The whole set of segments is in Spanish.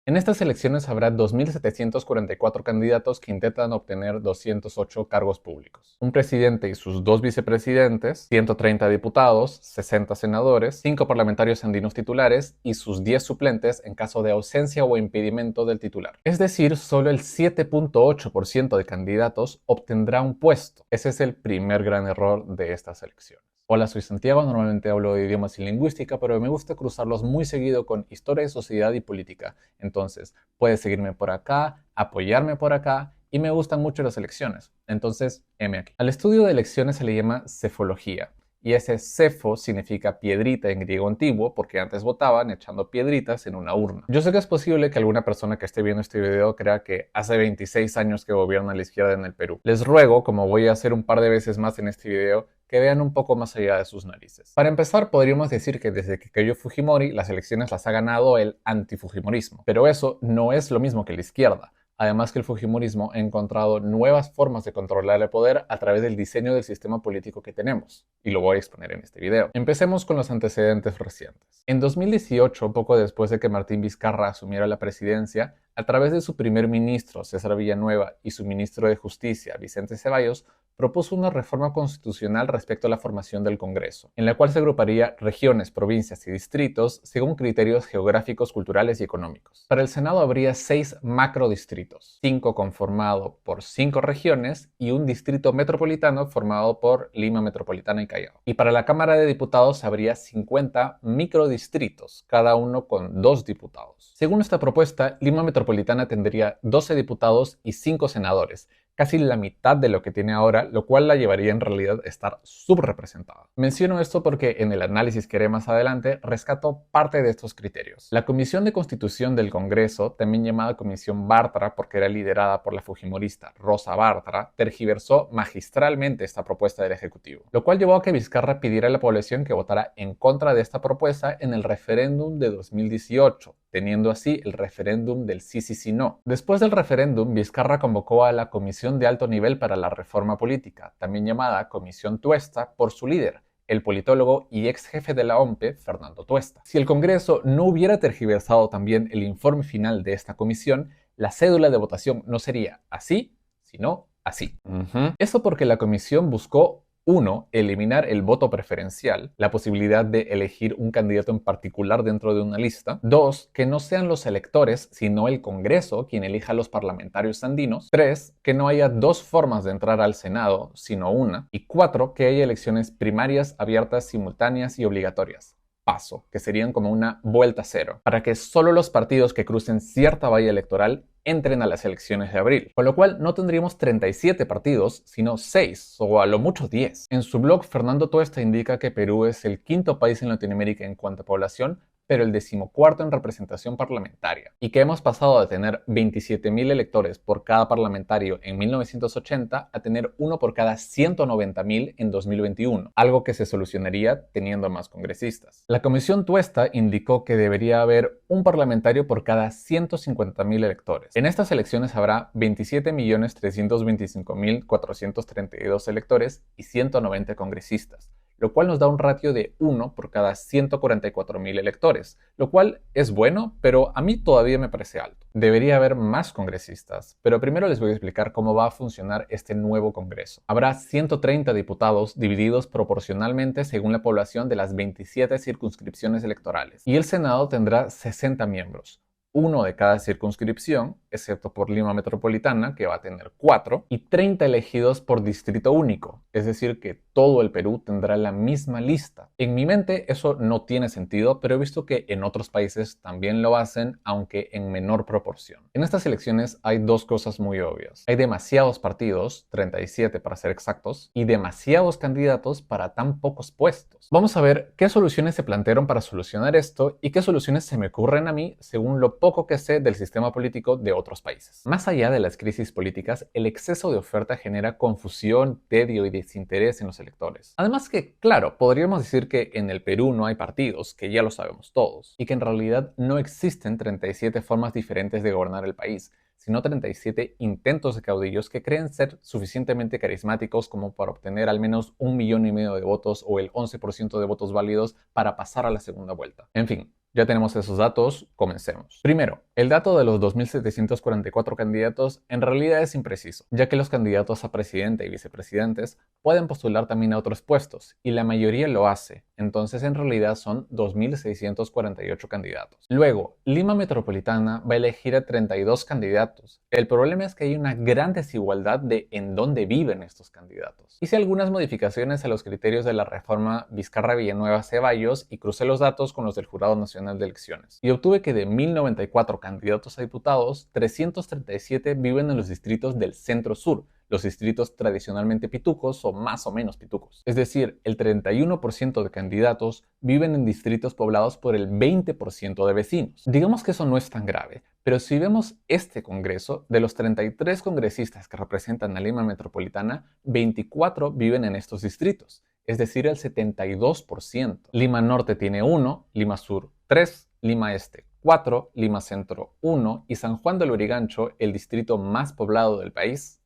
En estas elecciones habrá 2.744 candidatos que intentan obtener 208 cargos públicos. Un presidente y sus dos vicepresidentes, 130 diputados, 60 senadores, 5 parlamentarios andinos titulares y sus 10 suplentes en caso de ausencia o impedimento del titular. Es decir, solo el 7.8% de candidatos obtendrá un puesto. Ese es el primer gran error de estas elecciones. Hola, soy Santiago, normalmente hablo de idiomas y lingüística, pero me gusta cruzarlos muy seguido con historia, sociedad y política. Entonces, puedes seguirme por acá, apoyarme por acá, y me gustan mucho las elecciones. Entonces, heme aquí. Al estudio de elecciones se le llama cefología, y ese cefo significa piedrita en griego antiguo, porque antes votaban echando piedritas en una urna. Yo sé que es posible que alguna persona que esté viendo este video crea que hace 26 años que gobierna la izquierda en el Perú. Les ruego, como voy a hacer un par de veces más en este video, que vean un poco más allá de sus narices. Para empezar, podríamos decir que desde que cayó Fujimori, las elecciones las ha ganado el antifujimorismo. Pero eso no es lo mismo que la izquierda. Además que el fujimorismo ha encontrado nuevas formas de controlar el poder a través del diseño del sistema político que tenemos, y lo voy a exponer en este video. Empecemos con los antecedentes recientes. En 2018, poco después de que Martín Vizcarra asumiera la presidencia, a través de su primer ministro, César Villanueva, y su ministro de Justicia, Vicente Ceballos, propuso una reforma constitucional respecto a la formación del Congreso, en la cual se agruparía regiones, provincias y distritos según criterios geográficos, culturales y económicos. Para el Senado habría 6 macrodistritos, 5 conformados por 5 regiones y un distrito metropolitano formado por Lima Metropolitana y Callao. Y para la Cámara de Diputados habría 50 microdistritos, cada uno con 2 diputados. Según esta propuesta, Lima Metropolitana tendría 12 diputados y 5 senadores, casi la mitad de lo que tiene ahora, lo cual la llevaría en realidad a estar subrepresentada. Menciono esto porque en el análisis que haré más adelante rescato parte de estos criterios. La Comisión de Constitución del Congreso, también llamada Comisión Bartra porque era liderada por la fujimorista Rosa Bartra, tergiversó magistralmente esta propuesta del Ejecutivo, lo cual llevó a que Vizcarra pidiera a la población que votara en contra de esta propuesta en el referéndum de 2018, teniendo así el referéndum del sí, sí, sí, no. Después del referéndum, Vizcarra convocó a la Comisión de Alto Nivel para la Reforma Política, también llamada Comisión Tuesta, por su líder, el politólogo y ex jefe de la OMPE, Fernando Tuesta. Si el Congreso no hubiera tergiversado también el informe final de esta comisión, la cédula de votación no sería así, sino así. Eso porque la comisión buscó 1. Eliminar el voto preferencial, la posibilidad de elegir un candidato en particular dentro de una lista. 2. Que no sean los electores, sino el Congreso quien elija a los parlamentarios andinos. 3. Que no haya 2 formas de entrar al Senado, sino una. Y 4. Que haya elecciones primarias, abiertas, simultáneas y obligatorias. Paso, que serían como una vuelta cero, para que solo los partidos que crucen cierta valla electoral entren a las elecciones de abril, con lo cual no tendríamos 37 partidos, sino 6 o a lo mucho 10. En su blog, Fernando Tuesta indica que Perú es el 5º país en Latinoamérica en cuanto a población, pero el 14º en representación parlamentaria, y que hemos pasado de tener 27.000 electores por cada parlamentario en 1980 a tener uno por cada 190.000 en 2021, algo que se solucionaría teniendo más congresistas. La Comisión Tuesta indicó que debería haber un parlamentario por cada 150.000 electores. En estas elecciones habrá 27.325.432 electores y 190 congresistas, lo cual nos da un ratio de 1 por cada 144.000 electores, lo cual es bueno, pero a mí todavía me parece alto. Debería haber más congresistas, pero primero les voy a explicar cómo va a funcionar este nuevo Congreso. Habrá 130 diputados divididos proporcionalmente según la población de las 27 circunscripciones electorales, y el Senado tendrá 60 miembros. Uno de cada circunscripción, excepto por Lima Metropolitana, que va a tener 4, y 30 elegidos por distrito único, es decir, que todo el Perú tendrá la misma lista. En mi mente eso no tiene sentido, pero he visto que en otros países también lo hacen, aunque en menor proporción. En estas elecciones hay 2 cosas muy obvias. Hay demasiados partidos, 37 para ser exactos, y demasiados candidatos para tan pocos puestos. Vamos a ver qué soluciones se plantearon para solucionar esto y qué soluciones se me ocurren a mí según lo poco que sé del sistema político de otros países. Más allá de las crisis políticas, el exceso de oferta genera confusión, tedio y desinterés en los electores. Además que, claro, podríamos decir que en el Perú no hay partidos, que ya lo sabemos todos, y que en realidad no existen 37 formas diferentes de gobernar el país, sino 37 intentos de caudillos que creen ser suficientemente carismáticos como para obtener al menos 1,5 millones de votos o el 11% de votos válidos para pasar a la segunda vuelta. En fin, Ya tenemos esos datos, comencemos. Primero, el dato de los 2.744 candidatos en realidad es impreciso, ya que los candidatos a presidente y vicepresidentes pueden postular también a otros puestos, y la mayoría lo hace, entonces en realidad son 2.648 candidatos. Luego, Lima Metropolitana va a elegir a 32 candidatos. El problema es que hay una gran desigualdad de en dónde viven estos candidatos. Hice algunas modificaciones a los criterios de la reforma Vizcarra-Villanueva-Ceballos y crucé los datos con los del Jurado Nacional de Elecciones, y obtuve que de 1.094 candidatos a diputados, 337 viven en los distritos del centro-sur, los distritos tradicionalmente pitucos o más o menos pitucos. Es decir, el 31% de candidatos viven en distritos poblados por el 20% de vecinos. Digamos que eso no es tan grave, pero si vemos este congreso, de los 33 congresistas que representan a Lima Metropolitana, 24 viven en estos distritos, es decir, el 72%. Lima Norte tiene 1, Lima Sur 3, Lima Este 4, Lima Centro 1 y San Juan de Lurigancho, el distrito más poblado del país,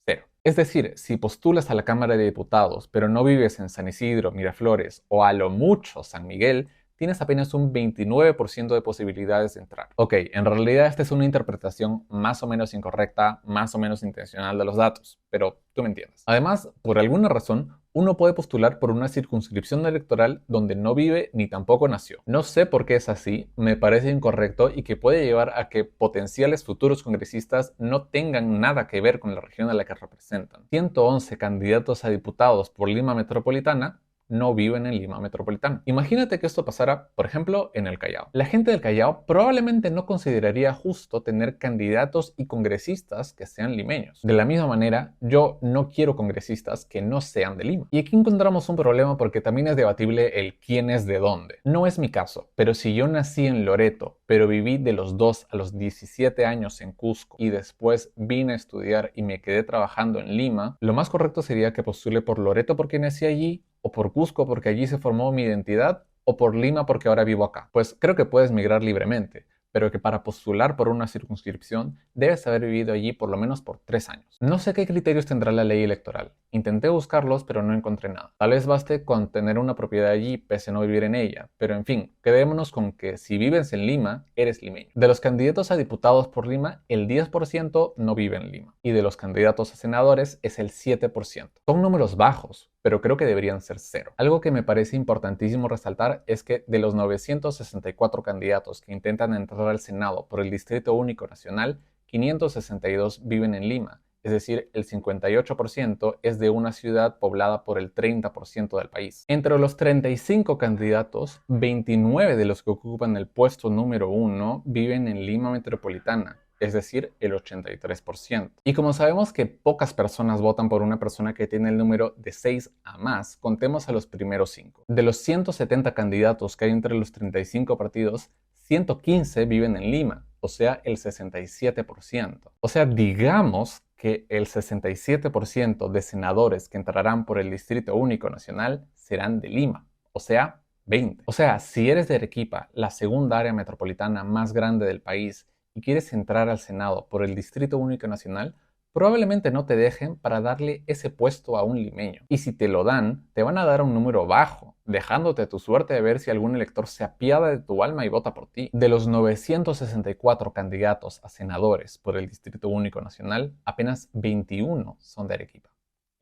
0. Es decir, si postulas a la Cámara de Diputados pero no vives en San Isidro, Miraflores o a lo mucho San Miguel, tienes apenas un 29% de posibilidades de entrar. Ok, en realidad esta es una interpretación más o menos incorrecta, más o menos intencional de los datos, pero tú me entiendes. Además, por alguna razón, uno puede postular por una circunscripción electoral donde no vive ni tampoco nació. No sé por qué es así, me parece incorrecto y que puede llevar a que potenciales futuros congresistas no tengan nada que ver con la región a la que representan. 111 candidatos a diputados por Lima Metropolitana no viven en Lima Metropolitana. Imagínate que esto pasara, por ejemplo, en el Callao. La gente del Callao probablemente no consideraría justo tener candidatos y congresistas que sean limeños. De la misma manera, yo no quiero congresistas que no sean de Lima. Y aquí encontramos un problema porque también es debatible el quién es de dónde. No es mi caso, pero si yo nací en Loreto, pero viví de los 2 a los 17 años en Cusco y después vine a estudiar y me quedé trabajando en Lima, lo más correcto sería que postule por Loreto porque nací allí, o por Cusco porque allí se formó mi identidad, o por Lima porque ahora vivo acá. Pues creo que puedes migrar libremente, pero que para postular por una circunscripción debes haber vivido allí por lo menos por 3 años. No sé qué criterios tendrá la ley electoral. Intenté buscarlos, pero no encontré nada. Tal vez baste con tener una propiedad allí pese a no vivir en ella, pero en fin, quedémonos con que si vives en Lima, eres limeño. De los candidatos a diputados por Lima, el 10% no vive en Lima, y de los candidatos a senadores es el 7%. Son números bajos, pero creo que deberían ser 0. Algo que me parece importantísimo resaltar es que de los 964 candidatos que intentan entrar al Senado por el Distrito Único Nacional, 562 viven en Lima, es decir, el 58% es de una ciudad poblada por el 30% del país. Entre los 35 candidatos, 29 de los que ocupan el puesto número 1 viven en Lima Metropolitana, es decir, el 83%. Y como sabemos que pocas personas votan por una persona que tiene el número de 6 a más, contemos a los primeros 5. De los 170 candidatos que hay entre los 35 partidos, 115 viven en Lima, o sea, el 67%. O sea, digamos que el 67% de senadores que entrarán por el Distrito Único Nacional serán de Lima, o sea, 20. O sea, si eres de Arequipa, la segunda área metropolitana más grande del país, y quieres entrar al Senado por el Distrito Único Nacional, probablemente no te dejen para darle ese puesto a un limeño. Y si te lo dan, te van a dar un número bajo, dejándote a tu suerte de ver si algún elector se apiada de tu alma y vota por ti. De los 964 candidatos a senadores por el Distrito Único Nacional, apenas 21 son de Arequipa,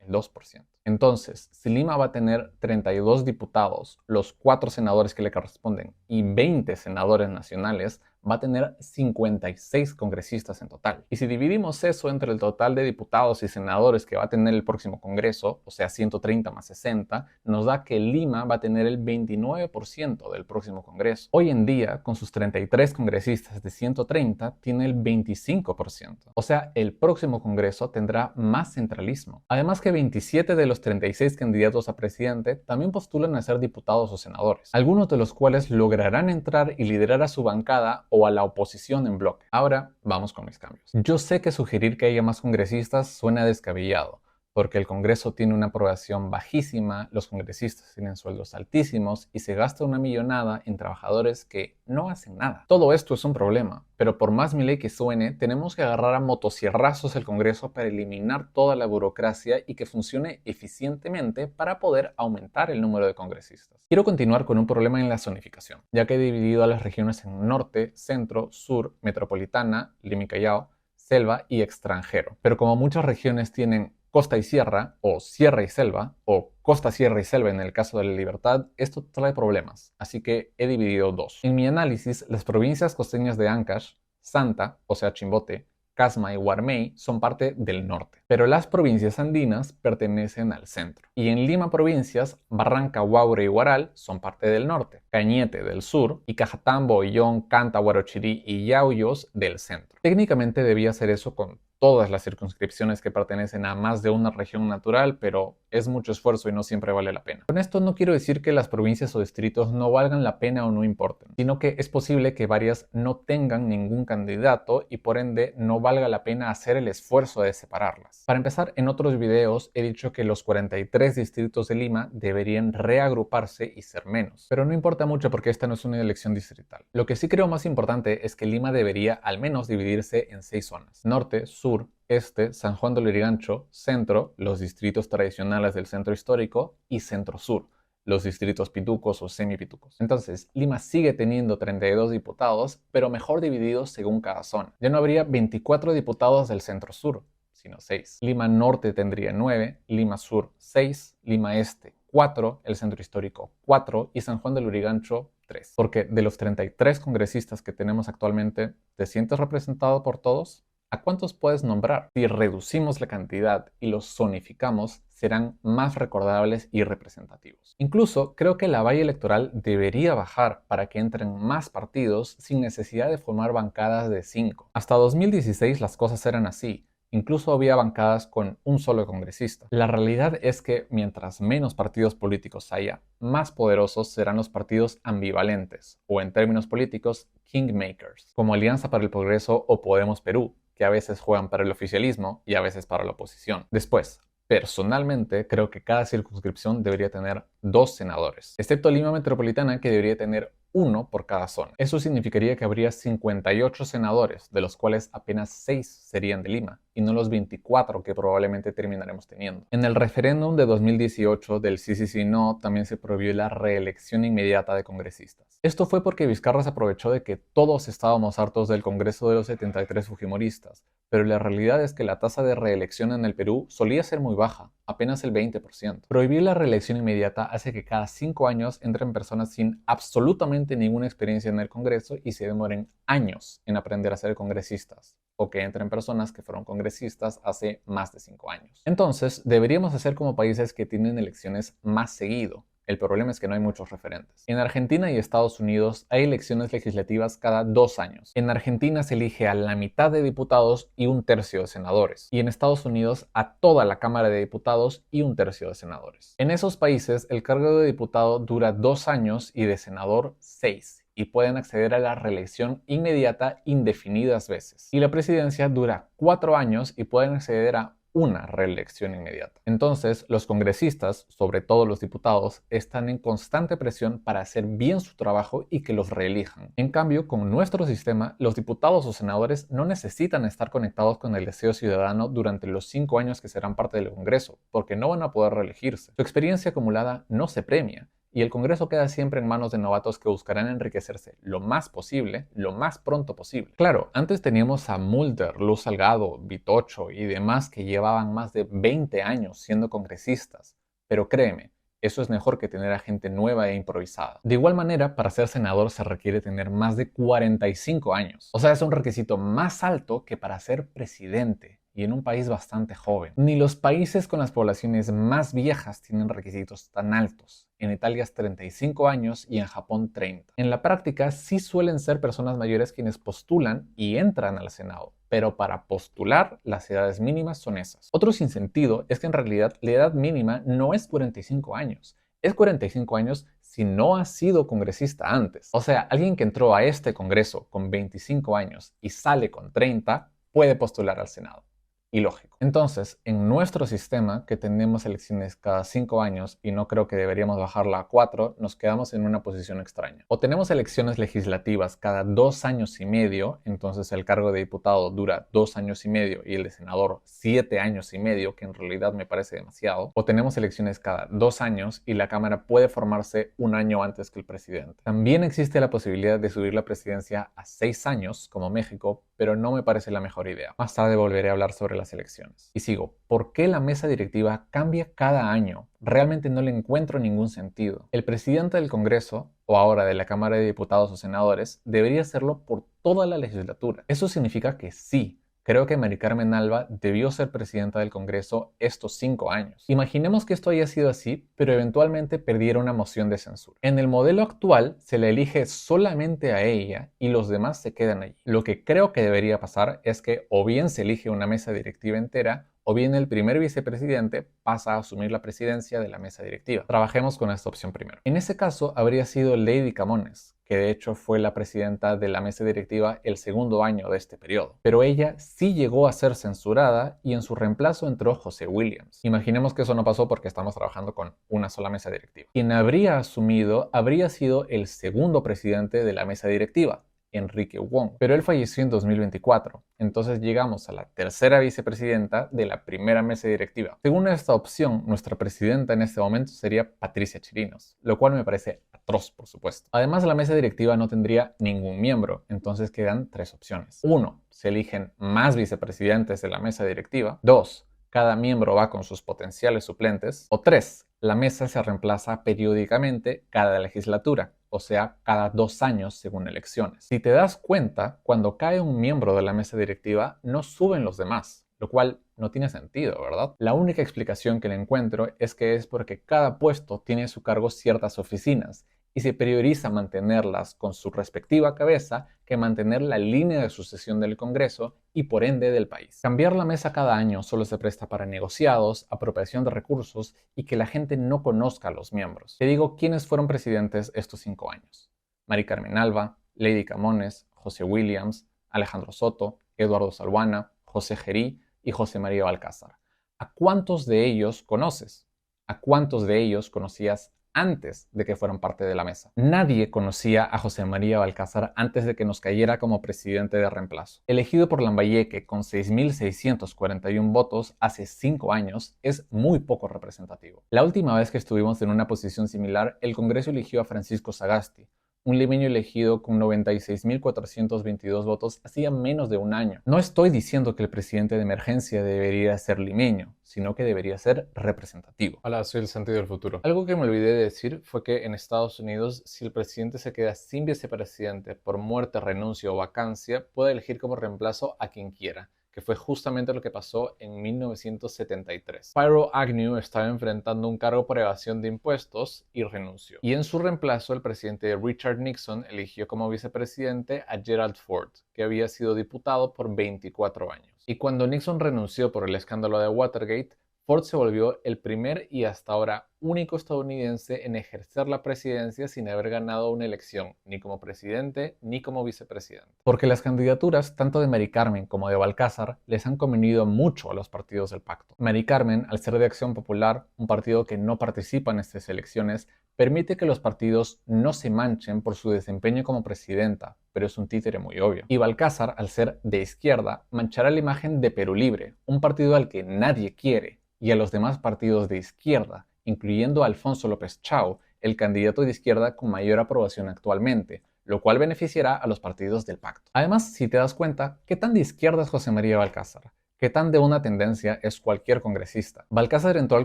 el 2%. Entonces, si Lima va a tener 32 diputados, los 4 senadores que le corresponden y 20 senadores nacionales, va a tener 56 congresistas en total. Y si dividimos eso entre el total de diputados y senadores que va a tener el próximo Congreso, o sea 130 más 60, nos da que Lima va a tener el 29% del próximo Congreso. Hoy en día, con sus 33 congresistas de 130, tiene el 25%. O sea, el próximo Congreso tendrá más centralismo. Además que 27 de los 36 candidatos a presidente también postulan a ser diputados o senadores, algunos de los cuales lograrán entrar y liderar a su bancada o a la oposición en bloque. Ahora vamos con mis cambios. Yo sé que sugerir que haya más congresistas suena descabellado, porque el Congreso tiene una aprobación bajísima, los congresistas tienen sueldos altísimos y se gasta una millonada en trabajadores que no hacen nada. Todo esto es un problema, pero por más Milei que suene, tenemos que agarrar a motosierrazos el Congreso para eliminar toda la burocracia y que funcione eficientemente para poder aumentar el número de congresistas. Quiero continuar con un problema en la zonificación, ya que he dividido a las regiones en norte, centro, sur, metropolitana, Lima y Callao, selva y extranjero. Pero como muchas regiones tienen costa y sierra, o sierra y selva, o costa, sierra y selva en el caso de la Libertad, esto trae problemas, así que he dividido dos. En mi análisis, las provincias costeñas de Ancash, Santa, o sea Chimbote, Casma y Guarmey son parte del norte, pero las provincias andinas pertenecen al centro. Y en Lima provincias, Barranca, Huaura y Huaral son parte del norte, Cañete del sur y Cajatambo, Ollón, Canta, Huarochirí y Yauyos del centro. Técnicamente debía hacer eso con todas las circunscripciones que pertenecen a más de una región natural, pero es mucho esfuerzo y no siempre vale la pena. Con esto no quiero decir que las provincias o distritos no valgan la pena o no importen, sino que es posible que varias no tengan ningún candidato y por ende no valga la pena hacer el esfuerzo de separarlas. Para empezar, en otros videos he dicho que los 43 distritos de Lima deberían reagruparse y ser menos, pero no importa mucho porque esta no es una elección distrital. Lo que sí creo más importante es que Lima debería al menos dividirse en 6 zonas: norte, sur, este, San Juan de Lurigancho, centro, los distritos tradicionales del centro histórico y centro-sur, los distritos pitucos o semipitucos. Entonces, Lima sigue teniendo 32 diputados, pero mejor divididos según cada zona. Ya no habría 24 diputados del centro-sur, sino 6. Lima Norte tendría 9, Lima Sur 6, Lima Este 4, el centro histórico 4 y San Juan de Lurigancho 3. Porque de los 33 congresistas que tenemos actualmente, ¿te sientes representado por todos? ¿A cuántos puedes nombrar? Si reducimos la cantidad y los zonificamos, serán más recordables y representativos. Incluso creo que la valla electoral debería bajar para que entren más partidos sin necesidad de formar bancadas de 5. Hasta 2016 las cosas eran así. Incluso había bancadas con un solo congresista. La realidad es que mientras menos partidos políticos haya, más poderosos serán los partidos ambivalentes, o en términos políticos, kingmakers, como Alianza para el Progreso o Podemos Perú, que a veces juegan para el oficialismo y a veces para la oposición. Después, personalmente, creo que cada circunscripción debería tener 2 senadores, excepto Lima Metropolitana, que debería tener 1 por cada zona. Eso significaría que habría 58 senadores, de los cuales apenas 6 serían de Lima, y no los 24 que probablemente terminaremos teniendo. En el referéndum de 2018 del sí, sí, sí, no, también se prohibió la reelección inmediata de congresistas. Esto fue porque Vizcarra se aprovechó de que todos estábamos hartos del Congreso de los 73 fujimoristas, pero la realidad es que la tasa de reelección en el Perú solía ser muy baja, apenas el 20%. Prohibir la reelección inmediata hace que cada 5 años entren personas sin absolutamente ninguna experiencia en el Congreso y se demoren años en aprender a ser congresistas, o que entren personas que fueron congresistas hace más de 5 años. Entonces, deberíamos hacer como países que tienen elecciones más seguido. El problema es que no hay muchos referentes. En Argentina y Estados Unidos hay elecciones legislativas cada 2 años. En Argentina se elige a la mitad de diputados y 1/3 de senadores. Y en Estados Unidos a toda la Cámara de Diputados y 1/3 de senadores. En esos países el cargo de diputado dura 2 años y de senador 6. Y pueden acceder a la reelección inmediata indefinidas veces. Y la presidencia dura 4 años y pueden acceder a una reelección inmediata. Entonces, los congresistas, sobre todo los diputados, están en constante presión para hacer bien su trabajo y que los reelijan. En cambio, con nuestro sistema, los diputados o senadores no necesitan estar conectados con el deseo ciudadano durante los 5 años que serán parte del Congreso, porque no van a poder reelegirse. Su experiencia acumulada no se premia. Y el Congreso queda siempre en manos de novatos que buscarán enriquecerse lo más posible, lo más pronto posible. Claro, antes teníamos a Mulder, Luz Salgado, Vitocho y demás que llevaban más de 20 años siendo congresistas. Pero créeme, eso es mejor que tener a gente nueva e improvisada. De igual manera, para ser senador se requiere tener más de 45 años. O sea, es un requisito más alto que para ser presidente. Y en un país bastante joven. Ni los países con las poblaciones más viejas tienen requisitos tan altos. En Italia es 35 años y en Japón 30. En la práctica sí suelen ser personas mayores quienes postulan y entran al Senado, pero para postular las edades mínimas son esas. Otro sinsentido es que en realidad la edad mínima no es 45 años. Es 45 años si no has sido congresista antes. O sea, alguien que entró a este congreso con 25 años y sale con 30 puede postular al Senado. ilógico. Entonces, en nuestro sistema, que tenemos elecciones cada 5 años y no creo que deberíamos bajarla a 4, nos quedamos en una posición extraña. O tenemos elecciones legislativas cada 2 años y medio, entonces el cargo de diputado dura 2 años y medio y el de senador 7 años y medio, que en realidad me parece demasiado. O tenemos elecciones cada 2 años y la Cámara puede formarse un año antes que el presidente. También existe la posibilidad de subir la presidencia a 6 años, como México, pero no me parece la mejor idea. Más tarde volveré a hablar sobre las elecciones. Y sigo, ¿por qué la mesa directiva cambia cada año? Realmente no le encuentro ningún sentido. El presidente del Congreso, o ahora de la Cámara de Diputados o Senadores, debería hacerlo por toda la legislatura. Eso significa que sí, creo que Mari Carmen Alba debió ser presidenta del Congreso estos 5 años. Imaginemos que esto haya sido así, pero eventualmente perdiera una moción de censura. En el modelo actual se le elige solamente a ella y los demás se quedan allí. Lo que creo que debería pasar es que o bien se elige una mesa directiva entera, o bien el primer vicepresidente pasa a asumir la presidencia de la mesa directiva. Trabajemos con esta opción primero. En ese caso habría sido Lady Camones, que de hecho fue la presidenta de la mesa directiva el segundo año de este periodo. Pero ella sí llegó a ser censurada y en su reemplazo entró José Williams. Imaginemos que eso no pasó porque estamos trabajando con una sola mesa directiva. Quien habría asumido habría sido el segundo presidente de la mesa directiva, Enrique Wong, pero él falleció en 2024, entonces llegamos a la tercera vicepresidenta de la primera mesa directiva. Según esta opción, nuestra presidenta en este momento sería Patricia Chirinos, lo cual me parece atroz, por supuesto. Además, la mesa directiva no tendría ningún miembro, entonces quedan 3 opciones. 1. Se eligen más vicepresidentes de la mesa directiva. 2. Cada miembro va con sus potenciales suplentes. O 3. La mesa se reemplaza periódicamente cada legislatura, o sea, cada 2 años según elecciones. Si te das cuenta, cuando cae un miembro de la mesa directiva, no suben los demás, lo cual no tiene sentido, ¿verdad? La única explicación que le encuentro es que es porque cada puesto tiene a su cargo ciertas oficinas y se prioriza mantenerlas con su respectiva cabeza que mantener la línea de sucesión del Congreso y por ende del país. Cambiar la mesa cada año solo se presta para negociados, apropiación de recursos y que la gente no conozca a los miembros. Te digo quiénes fueron presidentes estos 5 años. Mari Carmen Alba, Lady Camones, José Williams, Alejandro Soto, Eduardo Salguana, José Gerí y José María Balcázar. ¿A cuántos de ellos conoces? ¿A cuántos de ellos conocías antes de que fueran parte de la mesa? Nadie conocía a José María Balcázar antes de que nos cayera como presidente de reemplazo. Elegido por Lambayeque con 6.641 votos hace 5 años, es muy poco representativo. La última vez que estuvimos en una posición similar, el Congreso eligió a Francisco Sagasti, un limeño elegido con 96.422 votos hacía menos de un año. No estoy diciendo que el presidente de emergencia debería ser limeño, sino que debería ser representativo. Hola, soy el Santi del futuro. Algo que me olvidé de decir fue que en Estados Unidos, si el presidente se queda sin vicepresidente por muerte, renuncia o vacancia, puede elegir como reemplazo a quien quiera, que fue justamente lo que pasó en 1973. Spiro Agnew estaba enfrentando un cargo por evasión de impuestos y renunció. Y en su reemplazo, el presidente Richard Nixon eligió como vicepresidente a Gerald Ford, que había sido diputado por 24 años. Y cuando Nixon renunció por el escándalo de Watergate, Ford se volvió el primer y hasta ahora único estadounidense en ejercer la presidencia sin haber ganado una elección, ni como presidente ni como vicepresidente. Porque las candidaturas, tanto de Mari Carmen como de Balcázar, les han convenido mucho a los partidos del pacto. Mari Carmen, al ser de Acción Popular, un partido que no participa en estas elecciones, permite que los partidos no se manchen por su desempeño como presidenta, pero es un títere muy obvio. Y Balcázar, al ser de izquierda, manchará la imagen de Perú Libre, un partido al que nadie quiere, y a los demás partidos de izquierda, incluyendo a Alfonso López Chau, el candidato de izquierda con mayor aprobación actualmente, lo cual beneficiará a los partidos del pacto. Además, si te das cuenta, ¿qué tan de izquierda es José María Balcázar? ¿Qué tan de una tendencia es cualquier congresista? Balcázar entró al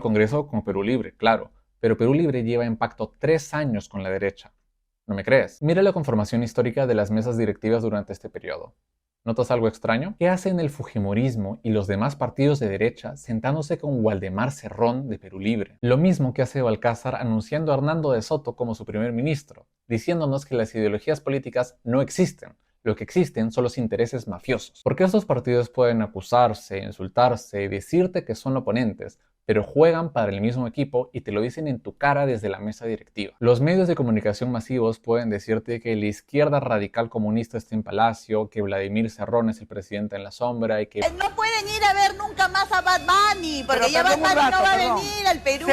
Congreso con Perú Libre, claro, pero Perú Libre lleva en pacto 3 años con la derecha. ¿No me crees? Mira la conformación histórica de las mesas directivas durante este periodo. ¿Notas algo extraño? ¿Qué hacen el Fujimorismo y los demás partidos de derecha sentándose con Waldemar Cerrón de Perú Libre? Lo mismo que hace Balcázar anunciando a Hernando de Soto como su primer ministro, diciéndonos que las ideologías políticas no existen. Lo que existen son los intereses mafiosos. Porque estos partidos pueden acusarse, insultarse y decirte que son oponentes, pero juegan para el mismo equipo y te lo dicen en tu cara desde la mesa directiva. Los medios de comunicación masivos pueden decirte que la izquierda radical comunista está en Palacio, que Vladimir Cerrón es el presidente en la sombra y que No pueden ir a ver nunca más a Bad Bunny, porque ya Bad Bunny no va a venir al Perú.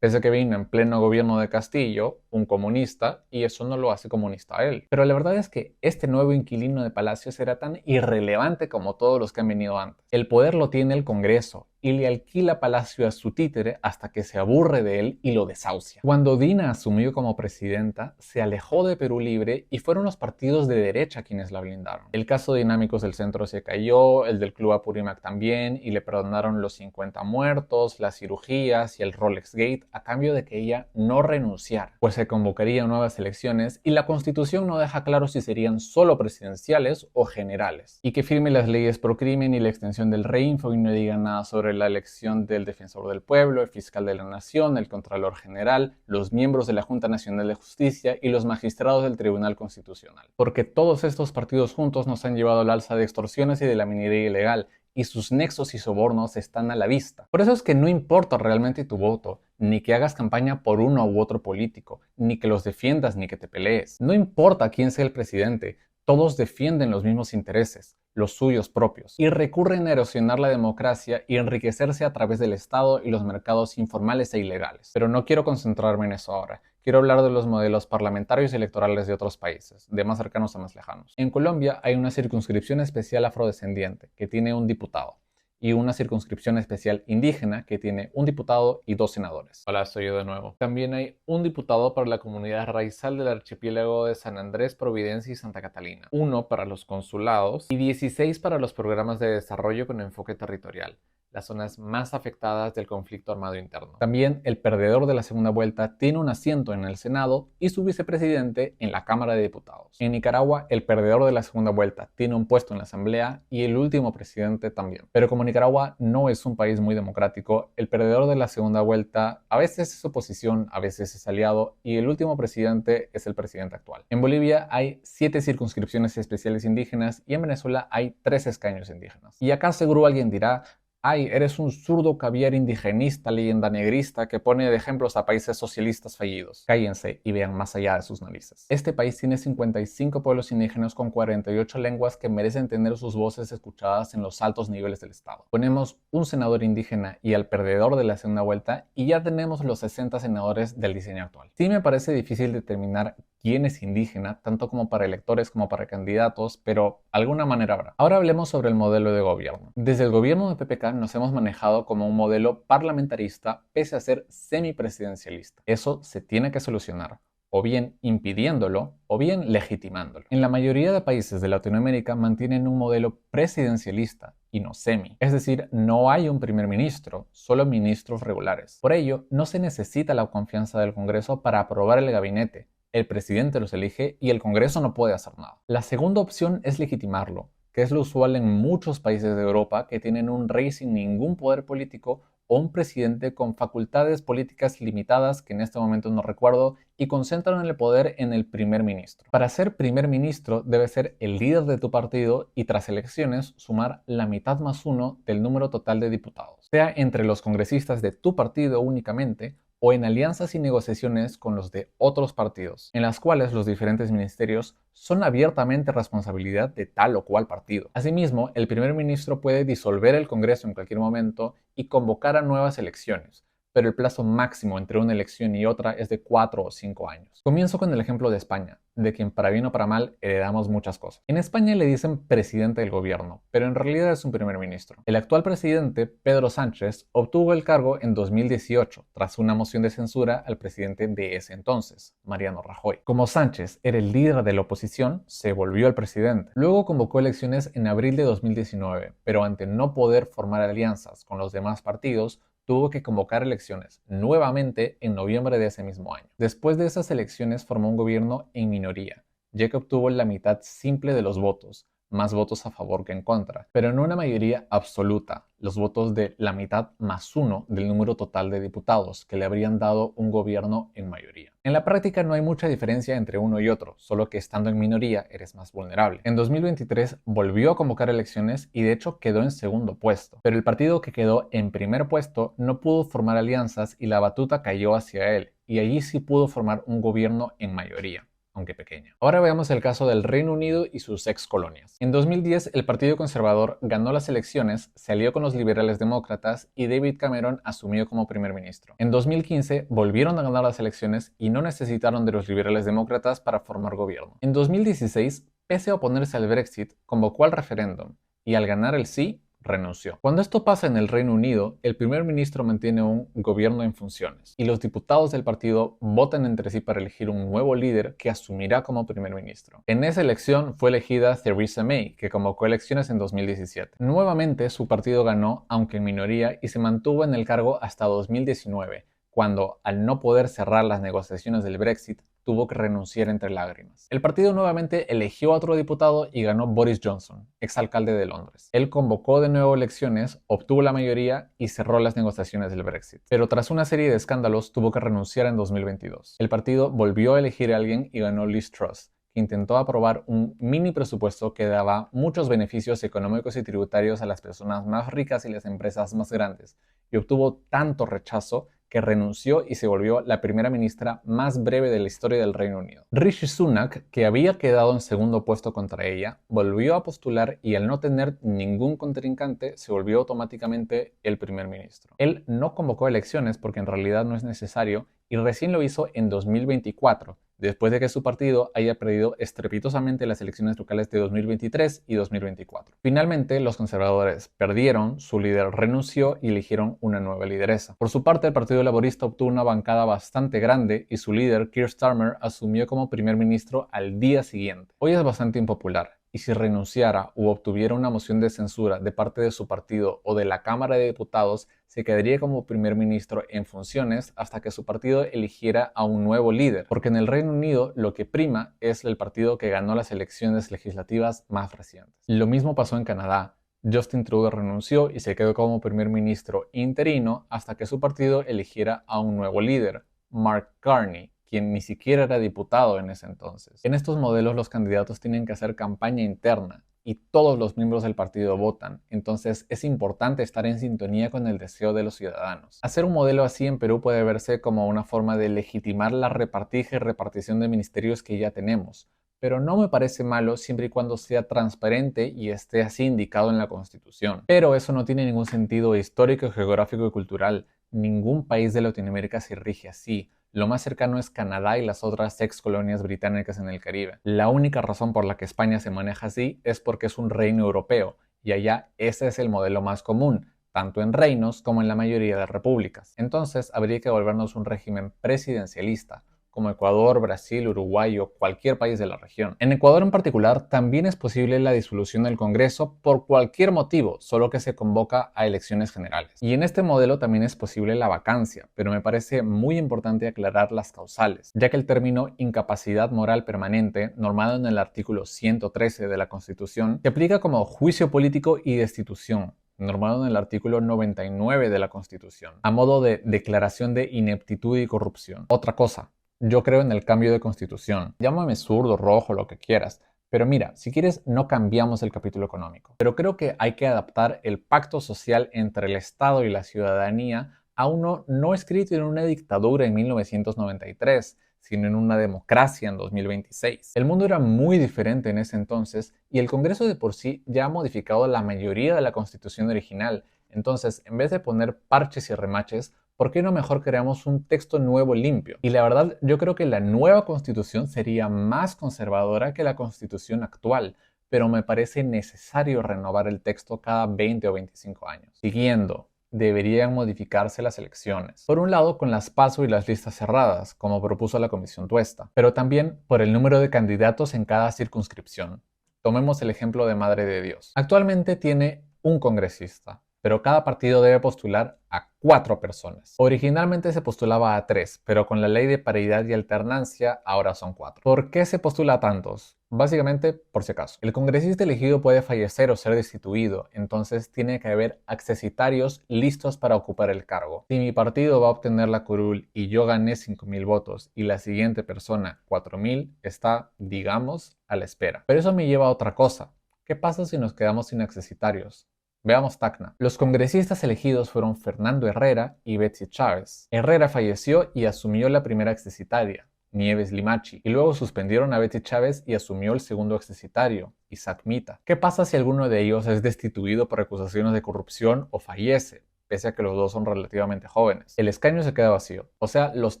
pese a que vino en pleno gobierno de Castillo, un comunista, y eso no lo hace comunista a él. Pero la verdad es que este nuevo inquilino de Palacio será tan irrelevante como todos los que han venido antes. El poder lo tiene el Congreso y le alquila Palacio a su títere hasta que se aburre de él y lo desahucia. Cuando Dina asumió como presidenta, se alejó de Perú Libre y fueron los partidos de derecha quienes la blindaron. El caso de Dinámicos del Centro se cayó, el del Club Apurímac también, y le perdonaron los 50 muertos, las cirugías y el Rolex Gate a cambio de que ella no renunciara, pues se convocarían nuevas elecciones y la Constitución no deja claro si serían solo presidenciales o generales. Y que firme las leyes pro crimen y la extensión del Reinfo y no diga nada sobre la elección del Defensor del Pueblo, el Fiscal de la Nación, el Contralor General, los miembros de la Junta Nacional de Justicia y los magistrados del Tribunal Constitucional. Porque todos estos partidos juntos nos han llevado al alza de extorsiones y de la minería ilegal, y sus nexos y sobornos están a la vista. Por eso es que no importa realmente tu voto, ni que hagas campaña por uno u otro político, ni que los defiendas ni que te pelees. No importa quién sea el presidente, todos defienden los mismos intereses, los suyos propios, y recurren a erosionar la democracia y enriquecerse a través del Estado y los mercados informales e ilegales. Pero no quiero concentrarme en eso ahora. Quiero hablar de los modelos parlamentarios y electorales de otros países, de más cercanos a más lejanos. En Colombia hay una circunscripción especial afrodescendiente, que tiene un diputado, y una circunscripción especial indígena que tiene un diputado y 2 senadores. Hola, soy yo de nuevo. También hay un diputado para la comunidad raizal del archipiélago de San Andrés, Providencia y Santa Catalina, uno para los consulados y 16 para los programas de desarrollo con enfoque territorial, las zonas más afectadas del conflicto armado interno. También el perdedor de la segunda vuelta tiene un asiento en el Senado y su vicepresidente en la Cámara de Diputados. En Nicaragua, el perdedor de la segunda vuelta tiene un puesto en la Asamblea y el último presidente también. Pero como Nicaragua no es un país muy democrático, el perdedor de la segunda vuelta a veces es oposición, a veces es aliado y el último presidente es el presidente actual. En Bolivia hay 7 circunscripciones especiales indígenas y en Venezuela hay 3 escaños indígenas. Y acá seguro alguien dirá: ay, eres un zurdo caviar indigenista, leyenda negrista que pone de ejemplos a países socialistas fallidos. Cállense y vean más allá de sus narices. Este país tiene 55 pueblos indígenas con 48 lenguas que merecen tener sus voces escuchadas en los altos niveles del Estado. Ponemos un senador indígena y al perdedor de la segunda vuelta y ya tenemos los 60 senadores del diseño actual. Sí me parece difícil determinar quién es indígena, tanto como para electores como para candidatos, pero alguna manera habrá. Ahora hablemos sobre el modelo de gobierno. Desde el gobierno de PPK nos hemos manejado como un modelo parlamentarista pese a ser semipresidencialista. Eso se tiene que solucionar, o bien impidiéndolo, o bien legitimándolo. En la mayoría de países de Latinoamérica mantienen un modelo presidencialista y no semi. Es decir, no hay un primer ministro, solo ministros regulares. Por ello, no se necesita la confianza del Congreso para aprobar el gabinete. El presidente los elige y el Congreso no puede hacer nada. La segunda opción es legitimarlo, que es lo usual en muchos países de Europa que tienen un rey sin ningún poder político o un presidente con facultades políticas limitadas que en este momento no recuerdo y concentran el poder en el primer ministro. Para ser primer ministro debe ser el líder de tu partido y tras elecciones sumar la mitad más uno del número total de diputados, sea entre los congresistas de tu partido únicamente o en alianzas y negociaciones con los de otros partidos, en las cuales los diferentes ministerios son abiertamente responsabilidad de tal o cual partido. Asimismo, el primer ministro puede disolver el Congreso en cualquier momento y convocar a nuevas elecciones, pero el plazo máximo entre una elección y otra es de 4 o 5 años. Comienzo con el ejemplo de España, de quien para bien o para mal heredamos muchas cosas. En España le dicen presidente del gobierno, pero en realidad es un primer ministro. El actual presidente, Pedro Sánchez, obtuvo el cargo en 2018, tras una moción de censura al presidente de ese entonces, Mariano Rajoy. Como Sánchez era el líder de la oposición, se volvió el presidente. Luego convocó elecciones en abril de 2019, pero ante no poder formar alianzas con los demás partidos, tuvo que convocar elecciones nuevamente en noviembre de ese mismo año. Después de esas elecciones formó un gobierno en minoría, ya que obtuvo la mitad simple de los votos, más votos a favor que en contra, pero no una mayoría absoluta, los votos de la mitad más uno del número total de diputados, que le habrían dado un gobierno en mayoría. En la práctica no hay mucha diferencia entre uno y otro, solo que estando en minoría eres más vulnerable. En 2023 volvió a convocar elecciones y de hecho quedó en segundo puesto, pero el partido que quedó en primer puesto no pudo formar alianzas y la batuta cayó hacia él, y allí sí pudo formar un gobierno en mayoría, aunque pequeña. Ahora veamos el caso del Reino Unido y sus ex colonias. En 2010, el Partido Conservador ganó las elecciones, se alió con los liberales demócratas y David Cameron asumió como primer ministro. En 2015, volvieron a ganar las elecciones y no necesitaron de los liberales demócratas para formar gobierno. En 2016, pese a oponerse al Brexit, convocó al referéndum y al ganar el sí, renunció. Cuando esto pasa en el Reino Unido, el primer ministro mantiene un gobierno en funciones y los diputados del partido votan entre sí para elegir un nuevo líder que asumirá como primer ministro. En esa elección fue elegida Theresa May, que convocó elecciones en 2017. Nuevamente su partido ganó, aunque en minoría, y se mantuvo en el cargo hasta 2019, cuando, al no poder cerrar las negociaciones del Brexit, tuvo que renunciar entre lágrimas. El partido nuevamente eligió a otro diputado y ganó Boris Johnson, exalcalde de Londres. Él convocó de nuevo elecciones, obtuvo la mayoría y cerró las negociaciones del Brexit. Pero tras una serie de escándalos tuvo que renunciar en 2022. El partido volvió a elegir a alguien y ganó Liz Truss, que intentó aprobar un mini presupuesto que daba muchos beneficios económicos y tributarios a las personas más ricas y las empresas más grandes, y obtuvo tanto rechazo que renunció y se volvió la primera ministra más breve de la historia del Reino Unido. Rishi Sunak, que había quedado en segundo puesto contra ella, volvió a postular y al no tener ningún contrincante se volvió automáticamente el primer ministro. Él no convocó elecciones porque en realidad no es necesario y recién lo hizo en 2024, después de que su partido haya perdido estrepitosamente las elecciones locales de 2023 y 2024. Finalmente, los conservadores perdieron, su líder renunció y eligieron una nueva lideresa. Por su parte, el Partido Laborista obtuvo una bancada bastante grande y su líder, Keir Starmer, asumió como primer ministro al día siguiente. Hoy es bastante impopular, y si renunciara u obtuviera una moción de censura de parte de su partido o de la Cámara de Diputados, se quedaría como primer ministro en funciones hasta que su partido eligiera a un nuevo líder, porque en el Reino Unido lo que prima es el partido que ganó las elecciones legislativas más recientes. Lo mismo pasó en Canadá. Justin Trudeau renunció y se quedó como primer ministro interino hasta que su partido eligiera a un nuevo líder, Mark Carney, quien ni siquiera era diputado en ese entonces. En estos modelos los candidatos tienen que hacer campaña interna y todos los miembros del partido votan, entonces es importante estar en sintonía con el deseo de los ciudadanos. Hacer un modelo así en Perú puede verse como una forma de legitimar la repartija y repartición de ministerios que ya tenemos, pero no me parece malo siempre y cuando sea transparente y esté así indicado en la Constitución. Pero eso no tiene ningún sentido histórico, geográfico y cultural. Ningún país de Latinoamérica se rige así. Lo más cercano es Canadá y las otras ex colonias británicas en el Caribe. La única razón por la que España se maneja así es porque es un reino europeo, y allá ese es el modelo más común, tanto en reinos como en la mayoría de repúblicas. Entonces habría que volvernos un régimen presidencialista, como Ecuador, Brasil, Uruguay o cualquier país de la región. En Ecuador en particular también es posible la disolución del Congreso por cualquier motivo, solo que se convoca a elecciones generales. Y en este modelo también es posible la vacancia, pero me parece muy importante aclarar las causales, ya que el término incapacidad moral permanente, normado en el artículo 113 de la Constitución, se aplica como juicio político y destitución, normado en el artículo 99 de la Constitución, a modo de declaración de ineptitud y corrupción. Otra cosa, yo creo en el cambio de constitución. Llámame zurdo, rojo, lo que quieras. Pero mira, si quieres no cambiamos el capítulo económico. Pero creo que hay que adaptar el pacto social entre el Estado y la ciudadanía a uno no escrito en una dictadura en 1993, sino en una democracia en 2026. El mundo era muy diferente en ese entonces y el Congreso de por sí ya ha modificado la mayoría de la Constitución original. Entonces, en vez de poner parches y remaches, ¿por qué no mejor creamos un texto nuevo limpio? Y la verdad, yo creo que la nueva Constitución sería más conservadora que la Constitución actual, pero me parece necesario renovar el texto cada 20 o 25 años. Siguiendo, deberían modificarse las elecciones. Por un lado, con las PASO y las listas cerradas, como propuso la Comisión Tuesta, pero también por el número de candidatos en cada circunscripción. Tomemos el ejemplo de Madre de Dios. Actualmente tiene un congresista, pero cada partido debe postular a 4 personas. Originalmente se postulaba a 3, pero con la ley de paridad y alternancia ahora son 4. ¿Por qué se postula a tantos? Básicamente, por si acaso. El congresista elegido puede fallecer o ser destituido, entonces tiene que haber accesitarios listos para ocupar el cargo. Si mi partido va a obtener la curul y yo gané 5.000 votos y la siguiente persona 4.000, está, digamos, a la espera. Pero eso me lleva a otra cosa. ¿Qué pasa si nos quedamos sin accesitarios? Veamos Tacna. Los congresistas elegidos fueron Fernando Herrera y Betsy Chávez. Herrera falleció y asumió la primera accesitaria, Nieves Limachi, y luego suspendieron a Betsy Chávez y asumió el segundo accesitario, Isaac Mita. ¿Qué pasa si alguno de ellos es destituido por acusaciones de corrupción o fallece, pese a que los dos son relativamente jóvenes? El escaño se queda vacío, o sea, los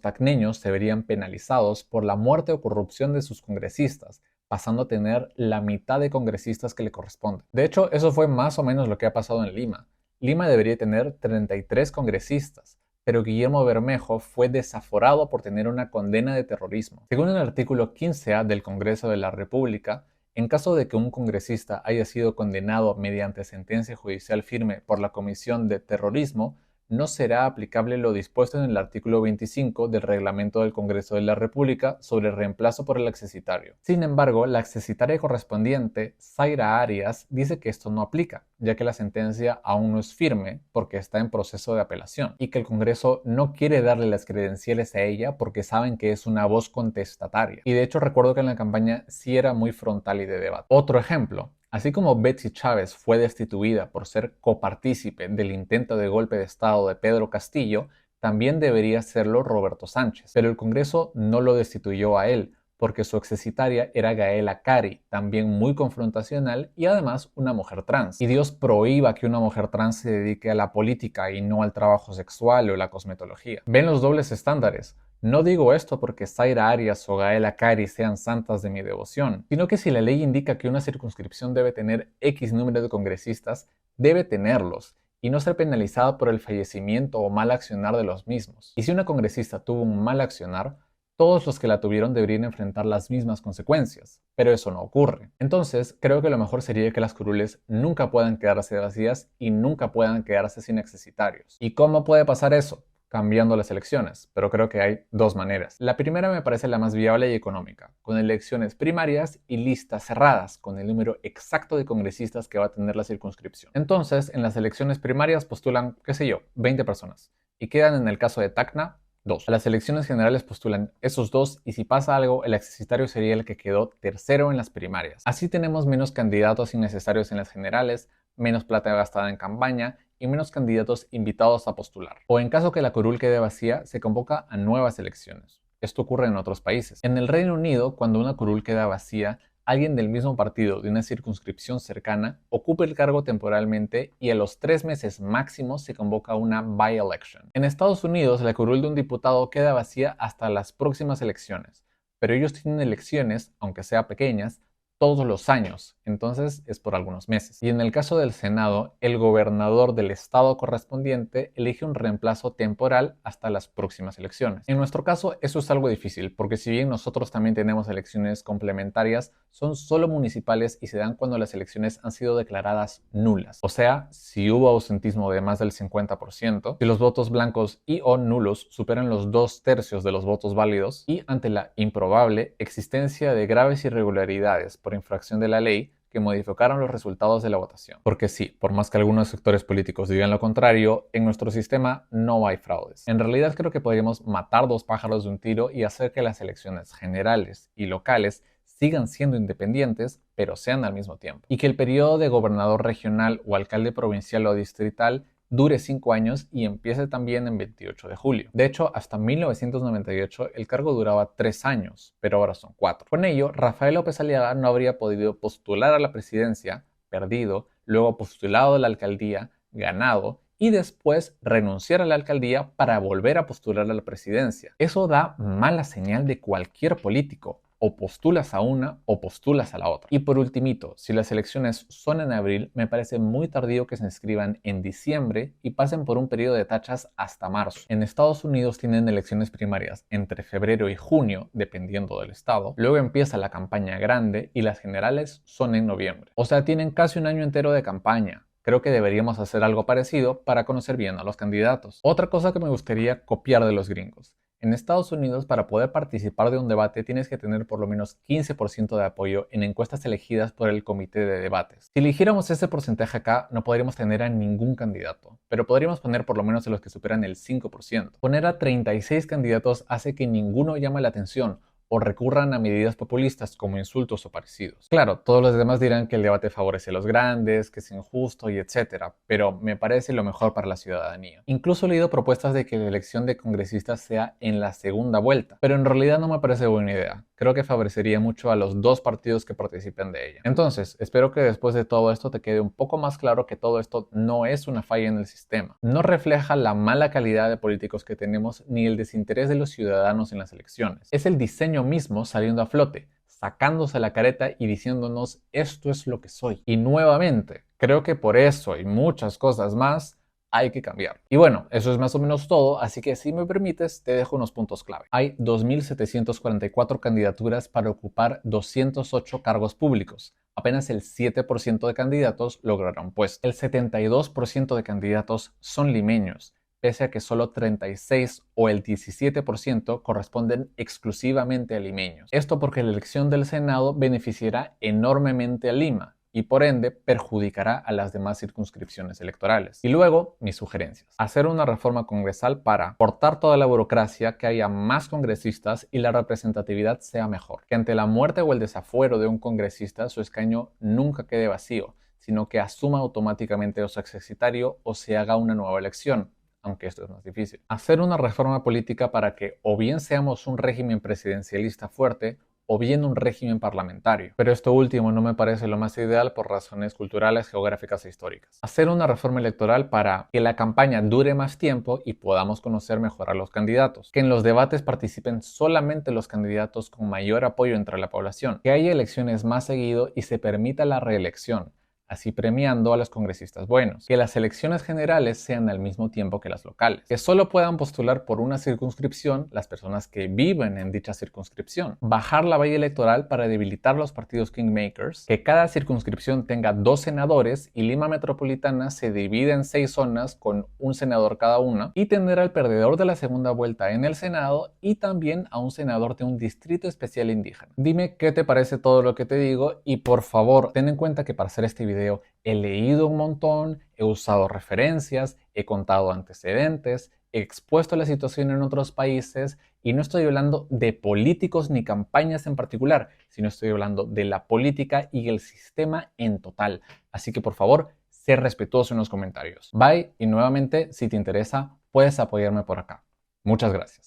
tacneños se verían penalizados por la muerte o corrupción de sus congresistas, pasando a tener la mitad de congresistas que le corresponden. De hecho, eso fue más o menos lo que ha pasado en Lima. Lima debería tener 33 congresistas, pero Guillermo Bermejo fue desaforado por tener una condena de terrorismo. Según el artículo 15A del Congreso de la República, en caso de que un congresista haya sido condenado mediante sentencia judicial firme por la comisión de terrorismo, no será aplicable lo dispuesto en el artículo 25 del Reglamento del Congreso de la República sobre reemplazo por el accesitario. Sin embargo, la accesitaria correspondiente, Zaira Arias, dice que esto no aplica, ya que la sentencia aún no es firme porque está en proceso de apelación y que el Congreso no quiere darle las credenciales a ella porque saben que es una voz contestataria. Y de hecho recuerdo que en la campaña sí era muy frontal y de debate. Otro ejemplo. Así como Betsy Chávez fue destituida por ser copartícipe del intento de golpe de Estado de Pedro Castillo, también debería serlo Roberto Sánchez. Pero el Congreso no lo destituyó a él, porque su accesitaria era Gaela Cari, también muy confrontacional y además una mujer trans. Y Dios prohíba que una mujer trans se dedique a la política y no al trabajo sexual o la cosmetología. ¿Ven los dobles estándares? No digo esto porque Zaira Arias o Gaela Cari sean santas de mi devoción, sino que si la ley indica que una circunscripción debe tener X número de congresistas, debe tenerlos, y no ser penalizada por el fallecimiento o mal accionar de los mismos. Y si una congresista tuvo un mal accionar, todos los que la tuvieron deberían enfrentar las mismas consecuencias, pero eso no ocurre. Entonces, creo que lo mejor sería que las curules nunca puedan quedarse vacías y nunca puedan quedarse sin accesitarios. ¿Y cómo puede pasar eso? Cambiando las elecciones, pero creo que hay dos maneras. La primera me parece la más viable y económica, con elecciones primarias y listas cerradas, con el número exacto de congresistas que va a tener la circunscripción. Entonces, en las elecciones primarias postulan, qué sé yo, 20 personas, y quedan en el caso de Tacna, 2. A las elecciones generales postulan esos 2 y si pasa algo, el accesitario sería el que quedó tercero en las primarias. Así tenemos menos candidatos innecesarios en las generales, menos plata gastada en campaña y menos candidatos invitados a postular. O en caso que la curul quede vacía, se convoca a nuevas elecciones. Esto ocurre en otros países. En el Reino Unido, cuando una curul queda vacía, alguien del mismo partido de una circunscripción cercana ocupa el cargo temporalmente y a los 3 meses máximo se convoca una by-election. En Estados Unidos, la curul de un diputado queda vacía hasta las próximas elecciones, pero ellos tienen elecciones, aunque sea pequeñas, todos los años, entonces es por algunos meses. Y en el caso del Senado, el gobernador del estado correspondiente elige un reemplazo temporal hasta las próximas elecciones. En nuestro caso, eso es algo difícil, porque si bien nosotros también tenemos elecciones complementarias, son solo municipales y se dan cuando las elecciones han sido declaradas nulas. O sea, si hubo ausentismo de más del 50%, si los votos blancos y o nulos superan los 2/3 de los votos válidos y ante la improbable existencia de graves irregularidades por infracción de la ley que modificaron los resultados de la votación. Porque sí, por más que algunos sectores políticos digan lo contrario, en nuestro sistema no hay fraudes. En realidad creo que podríamos matar 2 pájaros de un tiro y hacer que las elecciones generales y locales sigan siendo independientes, pero sean al mismo tiempo. Y que el periodo de gobernador regional o alcalde provincial o distrital dure 5 años y empiece también en 28 de julio. De hecho, hasta 1998 el cargo duraba 3 años, pero ahora son 4. Con ello, Rafael López Aliaga no habría podido postular a la presidencia, perdido, luego postulado a la alcaldía, ganado, y después renunciar a la alcaldía para volver a postular a la presidencia. Eso da mala señal de cualquier político. O postulas a una o postulas a la otra. Y por ultimito, si las elecciones son en abril, me parece muy tardío que se inscriban en diciembre y pasen por un periodo de tachas hasta marzo. En Estados Unidos tienen elecciones primarias entre febrero y junio, dependiendo del estado. Luego empieza la campaña grande y las generales son en noviembre. O sea, tienen casi un año entero de campaña. Creo que deberíamos hacer algo parecido para conocer bien a los candidatos. Otra cosa que me gustaría copiar de los gringos. En Estados Unidos, para poder participar de un debate, tienes que tener por lo menos 15% de apoyo en encuestas elegidas por el comité de debates. Si eligiéramos ese porcentaje acá, no podríamos tener a ningún candidato, pero podríamos poner por lo menos a los que superan el 5%. Poner a 36 candidatos hace que ninguno llame la atención o recurran a medidas populistas como insultos o parecidos. Claro, todos los demás dirán que el debate favorece a los grandes, que es injusto y etcétera, pero me parece lo mejor para la ciudadanía. Incluso he leído propuestas de que la elección de congresistas sea en la segunda vuelta, pero en realidad no me parece buena idea. Creo que favorecería mucho a los dos partidos que participen de ella. Entonces, espero que después de todo esto te quede un poco más claro que todo esto no es una falla en el sistema. No refleja la mala calidad de políticos que tenemos ni el desinterés de los ciudadanos en las elecciones. Es el diseño mismo saliendo a flote, sacándose la careta y diciéndonos esto es lo que soy. Y nuevamente, creo que por eso y muchas cosas más hay que cambiar. Y bueno, eso es más o menos todo, así que si me permites te dejo unos puntos clave. Hay 2.744 candidaturas para ocupar 208 cargos públicos. Apenas el 7% de candidatos lograron puesto. El 72% de candidatos son limeños, pese a que solo 36 o el 17% corresponden exclusivamente a limeños. Esto porque la elección del Senado beneficiará enormemente a Lima y por ende perjudicará a las demás circunscripciones electorales. Y luego, mis sugerencias. Hacer una reforma congresal para cortar toda la burocracia, que haya más congresistas y la representatividad sea mejor. Que ante la muerte o el desafuero de un congresista, su escaño nunca quede vacío, sino que asuma automáticamente su executario o se haga una nueva elección, aunque esto es más difícil. Hacer una reforma política para que o bien seamos un régimen presidencialista fuerte o bien un régimen parlamentario. Pero esto último no me parece lo más ideal por razones culturales, geográficas e históricas. Hacer una reforma electoral para que la campaña dure más tiempo y podamos conocer mejor a los candidatos. Que en los debates participen solamente los candidatos con mayor apoyo entre la población. Que haya elecciones más seguido y se permita la reelección, así premiando a los congresistas buenos. Que las elecciones generales sean al mismo tiempo que las locales. Que solo puedan postular por una circunscripción las personas que viven en dicha circunscripción. Bajar la valla electoral para debilitar los partidos kingmakers. Que cada circunscripción tenga 2 senadores y Lima Metropolitana se divide en 6 zonas con un senador cada una. Y tener al perdedor de la segunda vuelta en el Senado y también a un senador de un distrito especial indígena. Dime qué te parece todo lo que te digo y por favor ten en cuenta que para hacer este video he leído un montón, he usado referencias, he contado antecedentes, he expuesto la situación en otros países y no estoy hablando de políticos ni campañas en particular, sino estoy hablando de la política y el sistema en total. Así que por favor, sé respetuoso en los comentarios. Bye y nuevamente, si te interesa, puedes apoyarme por acá. Muchas gracias.